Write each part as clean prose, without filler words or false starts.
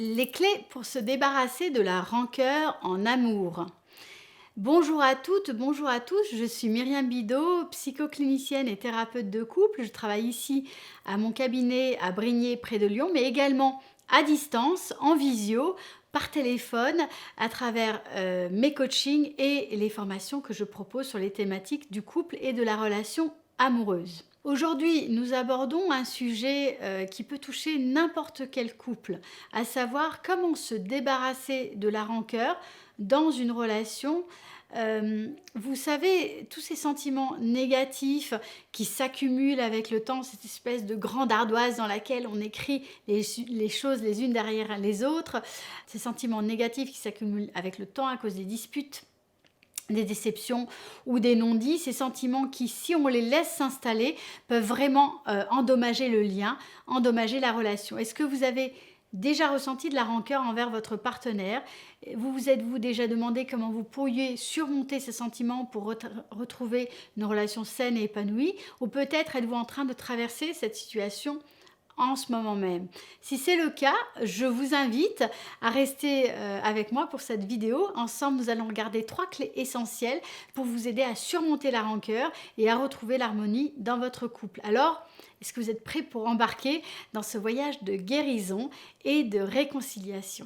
Les clés pour se débarrasser de la rancœur en amour. Bonjour à toutes, bonjour à tous, je suis Myriam Bidot, psychoclinicienne et thérapeute de couple. Je travaille ici à mon cabinet à Brigné près de Lyon, mais également à distance, en visio, par téléphone, à travers mes coachings et les formations que je propose sur les thématiques du couple et de la relation amoureuse. Aujourd'hui, nous abordons un sujet qui peut toucher n'importe quel couple, à savoir comment se débarrasser de la rancœur dans une relation. Vous savez, tous ces sentiments négatifs qui s'accumulent avec le temps, cette espèce de grande ardoise dans laquelle on écrit les choses les unes derrière les autres, ces sentiments négatifs qui s'accumulent avec le temps à cause des disputes, des déceptions ou des non-dits, ces sentiments qui, si on les laisse s'installer, peuvent vraiment endommager le lien, endommager la relation. Est-ce que vous avez déjà ressenti de la rancœur envers votre partenaire? Vous êtes-vous déjà demandé comment vous pourriez surmonter ces sentiments pour retrouver une relation saine et épanouie? Ou peut-être êtes-vous en train de traverser cette situation en ce moment même. Si c'est le cas, je vous invite à rester avec moi pour cette vidéo. Ensemble, nous allons regarder 3 clés essentielles pour vous aider à surmonter la rancœur et à retrouver l'harmonie dans votre couple. Alors, est-ce que vous êtes prêts pour embarquer dans ce voyage de guérison et de réconciliation?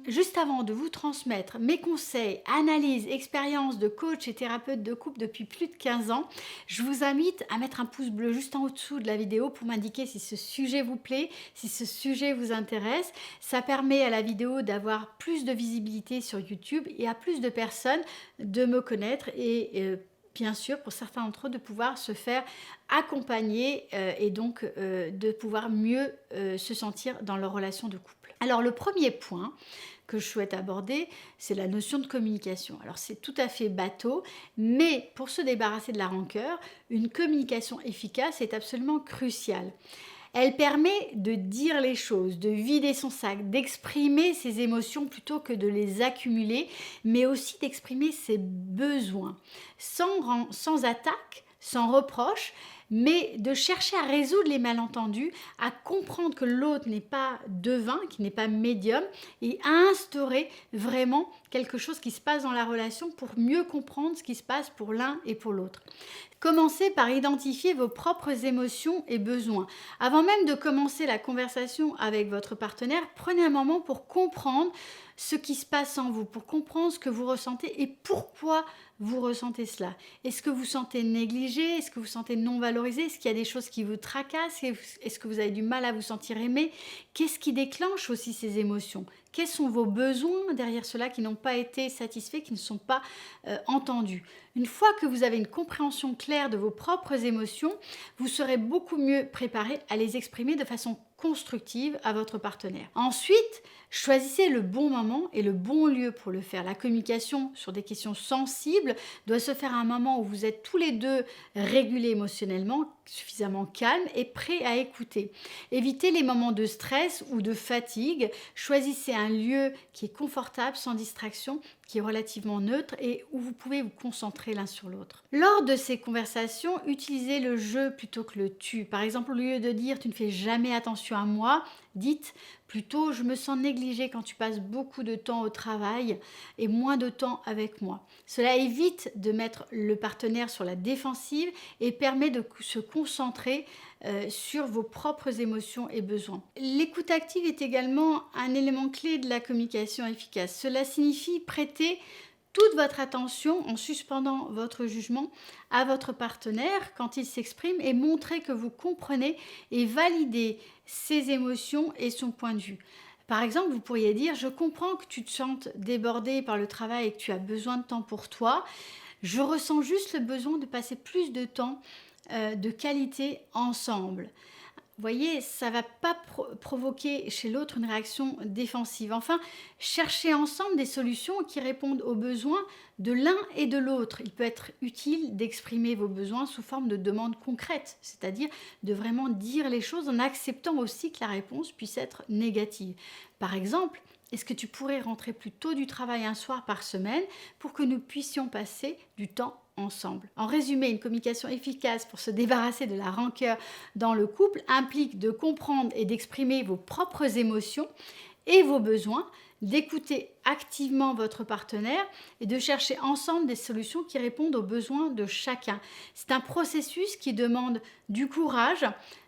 Juste avant de vous transmettre mes conseils, analyses, expériences de coach et thérapeute de couple depuis plus de 15 ans, je vous invite à mettre un pouce bleu juste en dessous de la vidéo pour m'indiquer si ce sujet vous plaît, si ce sujet vous intéresse. Ça permet à la vidéo d'avoir plus de visibilité sur YouTube et à plus de personnes de me connaître et bien sûr, pour certains d'entre eux, de pouvoir se faire accompagner et donc de pouvoir mieux se sentir dans leur relation de couple. Alors, le premier point que je souhaite aborder, c'est la notion de communication. Alors, c'est tout à fait bateau, mais pour se débarrasser de la rancœur, une communication efficace est absolument cruciale. Elle permet de dire les choses, de vider son sac, d'exprimer ses émotions plutôt que de les accumuler, mais aussi d'exprimer ses besoins, sans attaque, sans reproche, mais de chercher à résoudre les malentendus, à comprendre que l'autre n'est pas devin, qui n'est pas médium, et à instaurer vraiment quelque chose qui se passe dans la relation pour mieux comprendre ce qui se passe pour l'un et pour l'autre. Commencez par identifier vos propres émotions et besoins. Avant même de commencer la conversation avec votre partenaire, prenez un moment pour comprendre ce qui se passe en vous, pour comprendre ce que vous ressentez et pourquoi vous ressentez cela. Est-ce que vous sentez négligé? Est-ce que vous sentez non valorisé? Est-ce qu'il y a des choses qui vous tracassent? Est-ce que vous avez du mal à vous sentir aimé? Qu'est-ce qui déclenche aussi ces émotions? Quels sont vos besoins derrière cela qui n'ont pas été satisfaits, qui ne sont pas entendus? Une fois que vous avez une compréhension claire de vos propres émotions, vous serez beaucoup mieux préparé à les exprimer de façon constructive à votre partenaire. Ensuite, choisissez le bon moment et le bon lieu pour le faire. La communication sur des questions sensibles doit se faire à un moment où vous êtes tous les deux régulés émotionnellement, suffisamment calmes et prêts à écouter. Évitez les moments de stress ou de fatigue. Choisissez un lieu qui est confortable, sans distraction, qui est relativement neutre et où vous pouvez vous concentrer l'un sur l'autre. Lors de ces conversations, utilisez le je plutôt que le tu. Par exemple, au lieu de dire « tu ne fais jamais attention à moi », dites plutôt « je me sens négligée quand tu passes beaucoup de temps au travail et moins de temps avec moi ». Cela évite de mettre le partenaire sur la défensive et permet de se concentrer sur vos propres émotions et besoins. L'écoute active est également un élément clé de la communication efficace. Cela signifie prêter toute votre attention en suspendant votre jugement à votre partenaire quand il s'exprime et montrer que vous comprenez et validez ses émotions et son point de vue. Par exemple, vous pourriez dire « Je comprends que tu te sentes débordé par le travail et que tu as besoin de temps pour toi. Je ressens juste le besoin de passer plus de temps de qualité ensemble. » Vous voyez, ça ne va pas provoquer chez l'autre une réaction défensive. Enfin, cherchez ensemble des solutions qui répondent aux besoins de l'un et de l'autre. Il peut être utile d'exprimer vos besoins sous forme de demandes concrètes, c'est-à-dire de vraiment dire les choses en acceptant aussi que la réponse puisse être négative. Par exemple, Est-ce que tu pourrais rentrer plus tôt du travail un soir par semaine pour que nous puissions passer du temps ensemble? En résumé, une communication efficace pour se débarrasser de la rancœur dans le couple implique de comprendre et d'exprimer vos propres émotions et vos besoins, d'écouter activement votre partenaire et de chercher ensemble des solutions qui répondent aux besoins de chacun. C'est un processus qui demande du courage,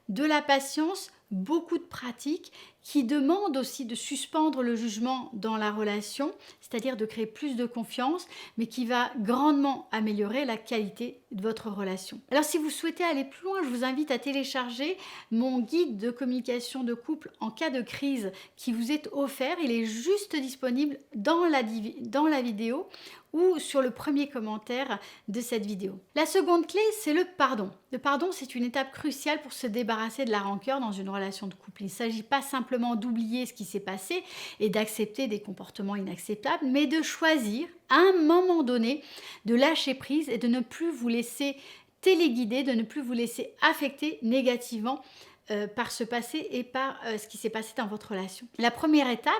de la patience, beaucoup de pratique, qui demande aussi de suspendre le jugement dans la relation, c'est-à-dire de créer plus de confiance, mais qui va grandement améliorer la qualité de votre relation. Alors si vous souhaitez aller plus loin, je vous invite à télécharger mon guide de communication de couple en cas de crise qui vous est offert. Il est juste disponible dans la vidéo ou sur le premier commentaire de cette vidéo. La seconde clé, c'est le pardon. Le pardon, c'est une étape cruciale pour se débarrasser de la rancœur dans une relation de couple. Il ne s'agit pas simplement d'oublier ce qui s'est passé et d'accepter des comportements inacceptables, mais de choisir à un moment donné de lâcher prise et de ne plus vous laisser téléguider, de ne plus vous laisser affecter négativement par ce passé et par ce qui s'est passé dans votre relation. La première étape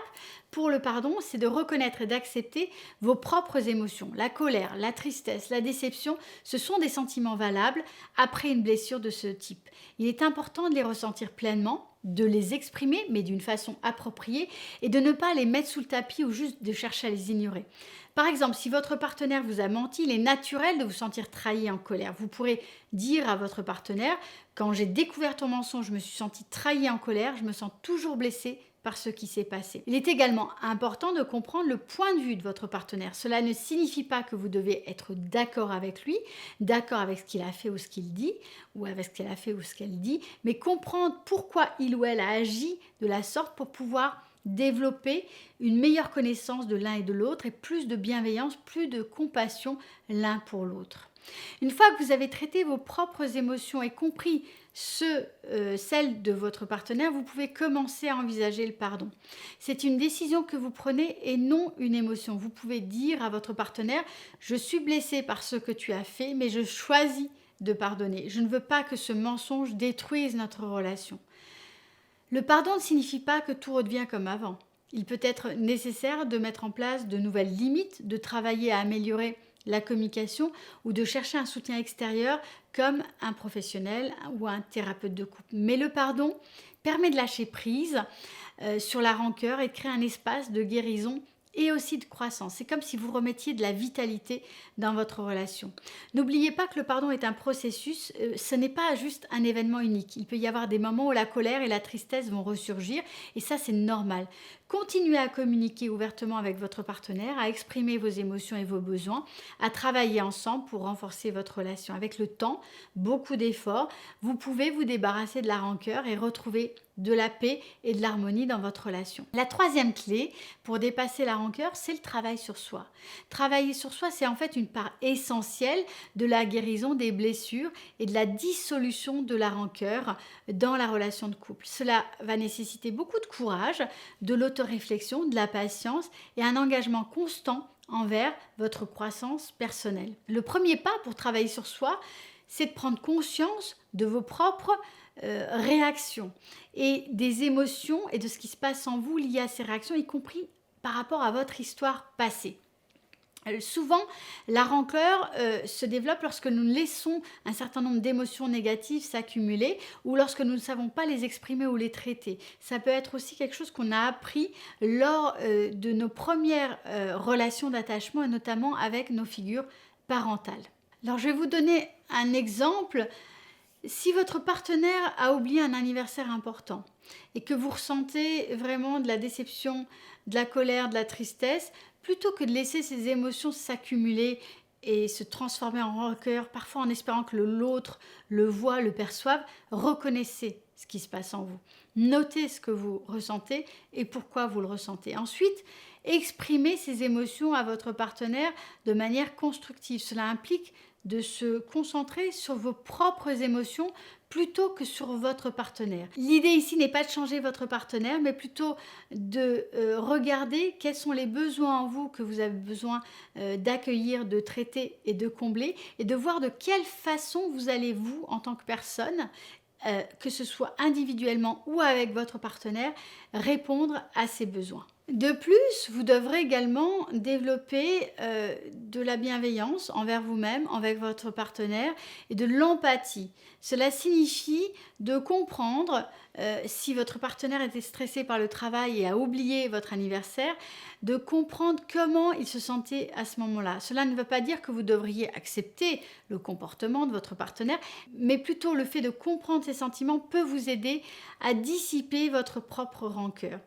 pour le pardon, c'est de reconnaître et d'accepter vos propres émotions. La colère, la tristesse, la déception, ce sont des sentiments valables après une blessure de ce type. Il est important de les ressentir pleinement, de les exprimer, mais d'une façon appropriée, et de ne pas les mettre sous le tapis ou juste de chercher à les ignorer. Par exemple, si votre partenaire vous a menti, il est naturel de vous sentir trahi et en colère. Vous pourrez dire à votre partenaire: quand j'ai découvert ton mensonge, je me suis sentie trahi et en colère, je me sens toujours blessée par ce qui s'est passé. Il est également important de comprendre le point de vue de votre partenaire. Cela ne signifie pas que vous devez être d'accord avec lui, d'accord avec ce qu'il a fait ou ce qu'il dit, ou avec ce qu'elle a fait ou ce qu'elle dit, mais comprendre pourquoi il ou elle a agi de la sorte pour pouvoir développer une meilleure connaissance de l'un et de l'autre et plus de bienveillance, plus de compassion l'un pour l'autre. Une fois que vous avez traité vos propres émotions et compris celles de votre partenaire, vous pouvez commencer à envisager le pardon. C'est une décision que vous prenez et non une émotion. Vous pouvez dire à votre partenaire: je suis blessée par ce que tu as fait, mais je choisis de pardonner. Je ne veux pas que ce mensonge détruise notre relation. Le pardon ne signifie pas que tout redevient comme avant. Il peut être nécessaire de mettre en place de nouvelles limites, de travailler à améliorer la communication ou de chercher un soutien extérieur comme un professionnel ou un thérapeute de couple. Mais le pardon permet de lâcher prise sur la rancœur et de créer un espace de guérison et aussi de croissance. C'est comme si vous remettiez de la vitalité dans votre relation. N'oubliez pas que le pardon est un processus, ce n'est pas juste un événement unique. Il peut y avoir des moments où la colère et la tristesse vont ressurgir et ça, c'est normal. Continuez à communiquer ouvertement avec votre partenaire, à exprimer vos émotions et vos besoins, à travailler ensemble pour renforcer votre relation. Avec le temps, beaucoup d'efforts, vous pouvez vous débarrasser de la rancœur et retrouver de la paix et de l'harmonie dans votre relation. La troisième clé pour dépasser la rancœur, c'est le travail sur soi. Travailler sur soi, c'est en fait une part essentielle de la guérison des blessures et de la dissolution de la rancœur dans la relation de couple. Cela va nécessiter beaucoup de courage, de l'autoréflexion, de la patience et un engagement constant envers votre croissance personnelle. Le premier pas pour travailler sur soi, c'est de prendre conscience de vos propres réactions et des émotions et de ce qui se passe en vous lié à ces réactions, y compris par rapport à votre histoire passée. Souvent, la rancœur se développe lorsque nous laissons un certain nombre d'émotions négatives s'accumuler ou lorsque nous ne savons pas les exprimer ou les traiter. Ça peut être aussi quelque chose qu'on a appris lors de nos premières relations d'attachement et notamment avec nos figures parentales. Alors, je vais vous donner un exemple. Si votre partenaire a oublié un anniversaire important et que vous ressentez vraiment de la déception, de la colère, de la tristesse, plutôt que de laisser ces émotions s'accumuler et se transformer en rancœur, parfois en espérant que l'autre le voit, le perçoive, reconnaissez ce qui se passe en vous. Notez ce que vous ressentez et pourquoi vous le ressentez. Ensuite, exprimez ces émotions à votre partenaire de manière constructive. Cela implique de se concentrer sur vos propres émotions plutôt que sur votre partenaire. L'idée ici n'est pas de changer votre partenaire, mais plutôt de regarder quels sont les besoins en vous que vous avez besoin d'accueillir, de traiter et de combler, et de voir de quelle façon vous allez, vous, en tant que personne, que ce soit individuellement ou avec votre partenaire, répondre à ces besoins. De plus, vous devrez également développer de la bienveillance envers vous-même, envers votre partenaire et de l'empathie. Cela signifie de comprendre si votre partenaire était stressé par le travail et a oublié votre anniversaire, de comprendre comment il se sentait à ce moment-là. Cela ne veut pas dire que vous devriez accepter le comportement de votre partenaire, mais plutôt le fait de comprendre ses sentiments peut vous aider à dissiper votre propre rancœur.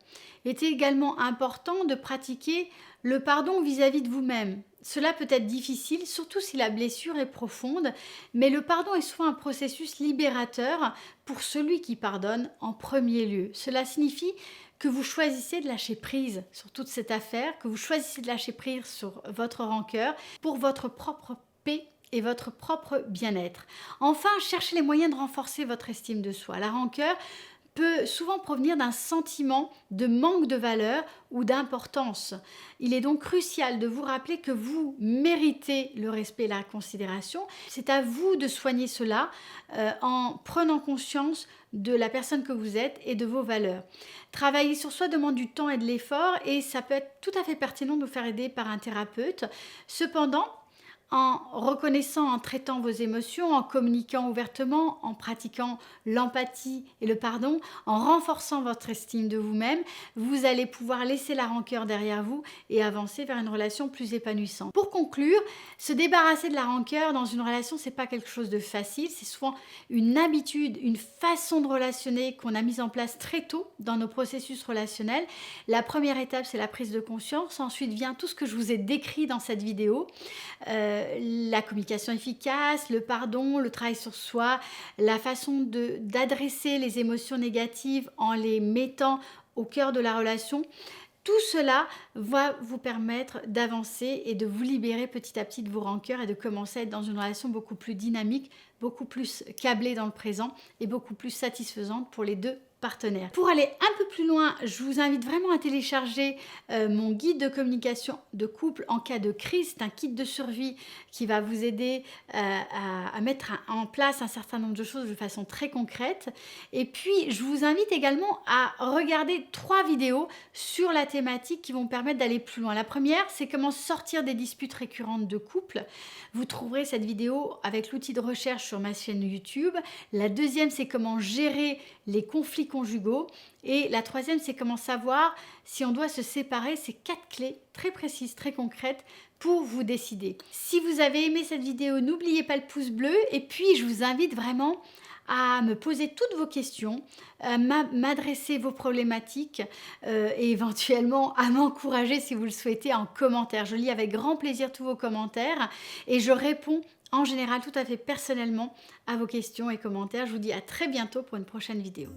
Il est également important de pratiquer le pardon vis-à-vis de vous-même. Cela peut être difficile, surtout si la blessure est profonde, mais le pardon est souvent un processus libérateur pour celui qui pardonne en premier lieu. Cela signifie que vous choisissez de lâcher prise sur toute cette affaire, que vous choisissez de lâcher prise sur votre rancœur pour votre propre paix et votre propre bien-être. Enfin, cherchez les moyens de renforcer votre estime de soi. La rancœur peut souvent provenir d'un sentiment de manque de valeur ou d'importance. Il est donc crucial de vous rappeler que vous méritez le respect et la considération. C'est à vous de soigner cela en prenant conscience de la personne que vous êtes et de vos valeurs. Travailler sur soi demande du temps et de l'effort et ça peut être tout à fait pertinent de vous faire aider par un thérapeute. Cependant, en reconnaissant, en traitant vos émotions, en communiquant ouvertement, en pratiquant l'empathie et le pardon, en renforçant votre estime de vous-même, vous allez pouvoir laisser la rancœur derrière vous et avancer vers une relation plus épanouissante. Pour conclure, se débarrasser de la rancœur dans une relation, c'est pas quelque chose de facile, c'est souvent une habitude, une façon de relationner qu'on a mise en place très tôt dans nos processus relationnels. La première étape, c'est la prise de conscience. Ensuite vient tout ce que je vous ai décrit dans cette vidéo. La communication efficace, le pardon, le travail sur soi, la façon d'adresser les émotions négatives en les mettant au cœur de la relation. Tout cela va vous permettre d'avancer et de vous libérer petit à petit de vos rancœurs et de commencer à être dans une relation beaucoup plus dynamique, beaucoup plus câblée dans le présent et beaucoup plus satisfaisante pour les deux partenaires. Pour aller un peu plus loin, je vous invite vraiment à télécharger mon guide de communication de couple en cas de crise. C'est un kit de survie qui va vous aider à mettre en place un certain nombre de choses de façon très concrète. Et puis, je vous invite également à regarder 3 vidéos sur la thématique qui vont permettre d'aller plus loin. La première, c'est comment sortir des disputes récurrentes de couple. Vous trouverez cette vidéo avec l'outil de recherche sur ma chaîne YouTube. La deuxième, c'est comment gérer les conflits conjugaux. Et la troisième, c'est comment savoir si on doit se séparer. C'est 4 clés très précises, très concrètes pour vous décider. Si vous avez aimé cette vidéo, n'oubliez pas le pouce bleu. Et puis, je vous invite vraiment à me poser toutes vos questions, m'adresser vos problématiques et éventuellement à m'encourager si vous le souhaitez en commentaire. Je lis avec grand plaisir tous vos commentaires et je réponds en général tout à fait personnellement à vos questions et commentaires. Je vous dis à très bientôt pour une prochaine vidéo.